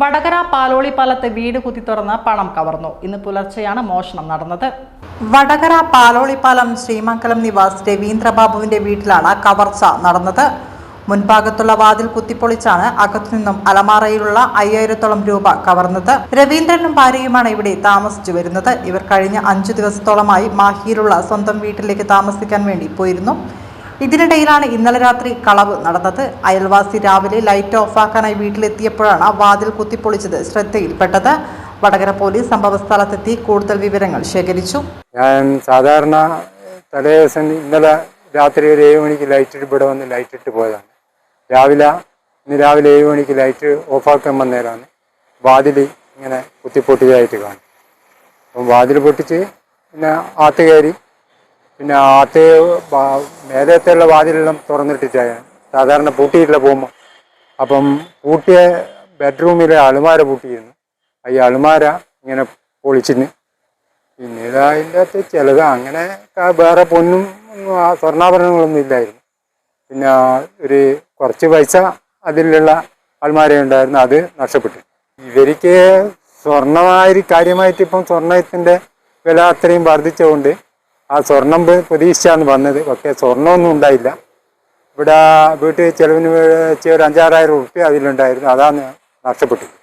വടകര പാലോളിപ്പാലത്ത് വീട് കുത്തി തുറന്ന് പണം കവർന്നു. ഇന്ന് പുലർച്ചെയാണ് മോഷണം നടന്നത്. വടകര പാലോളിപ്പാലം ശ്രീമംഗലം നിവാസ് രവീന്ദ്രബാബുവിന്റെ വീട്ടിലാണ് കവർച്ച നടന്നത്. മുൻഭാഗത്തുള്ള വാതിൽ കുത്തിപ്പൊളിച്ചാണ് അകത്തുനിന്നും അലമാറയിലുള്ള 5000-ഓളം രൂപ കവർന്നത്. രവീന്ദ്രനും ഭാര്യയുമാണ് ഇവിടെ താമസിച്ചു വരുന്നത്. ഇവർ കഴിഞ്ഞ 5 ദിവസത്തോളമായി മാഹിയിലുള്ള സ്വന്തം വീട്ടിലേക്ക് താമസിക്കാൻ വേണ്ടി പോയിരുന്നു. ഇതിനിടയിലാണ് ഇന്നലെ രാത്രി കളവ് നടന്നത്. അയൽവാസി രാവിലെ ലൈറ്റ് ഓഫാക്കാനായി വീട്ടിലെത്തിയപ്പോഴാണ് വാതിൽ കുത്തിപ്പൊളിച്ചത് ശ്രദ്ധയിൽപ്പെട്ടത്. വടകര പോലീസ് സംഭവസ്ഥലത്തെത്തി കൂടുതൽ വിവരങ്ങൾ ശേഖരിച്ചു. ഞാൻ സാധാരണ തലേ ദിവസം ഇന്നലെ രാത്രി ഒരു 7 മണിക്ക് ലൈറ്റ് ഇവിടെ വന്ന് ലൈറ്റ് ഇട്ട് പോയതാണ്. ഇന്ന് രാവിലെ 7 മണിക്ക് ലൈറ്റ് ഓഫാക്കാൻ വന്നേരാണ് വാതിൽ ഇങ്ങനെ കുത്തിപ്പൊട്ടിയതായിട്ട് കാണും. അപ്പം വാതിൽ പൊട്ടിച്ച് പിന്നെ ആത്ത് കയറി, പിന്നെ ആത്ത് മേലത്തുള്ള വാതിലെല്ലാം തുറന്നിട്ടിട്ടാണ് സാധാരണ പൂട്ടിയിട്ടില്ല പോകുമ്പോൾ. അപ്പം പൂട്ടിയ ബെഡ്റൂമിലെ അളുമാര പൂട്ടിയിരുന്നു. ഈ അളുമാര ഇങ്ങനെ പൊളിച്ചിന്. പിന്നീട് അതിൻ്റെ അകത്ത് ചിലത് അങ്ങനെ വേറെ പൊന്നും സ്വർണ്ണാഭരണങ്ങളൊന്നും ഇല്ലായിരുന്നു. പിന്നെ കുറച്ച് പൈസ അതിലുള്ള അൽമാര ഉണ്ടായിരുന്നു, അത് നഷ്ടപ്പെട്ടു. ഇവർക്ക് സ്വർണ്ണമായി കാര്യമായിട്ട് ഇപ്പം സ്വർണത്തിൻ്റെ വില അത്രയും വർദ്ധിച്ചുകൊണ്ട് ആ സ്വർണം പ്രതീക്ഷിച്ചാണ് വന്നത്. പക്ഷേ സ്വർണ്ണമൊന്നും ഉണ്ടായില്ല. ഇവിടെ വീട്ടിൽ ചിലവിന് വെച്ച് ഒരു 5-6 ആയിരം റുപ്യ അതിലുണ്ടായിരുന്നു, അതാണ് നഷ്ടപ്പെട്ടത്.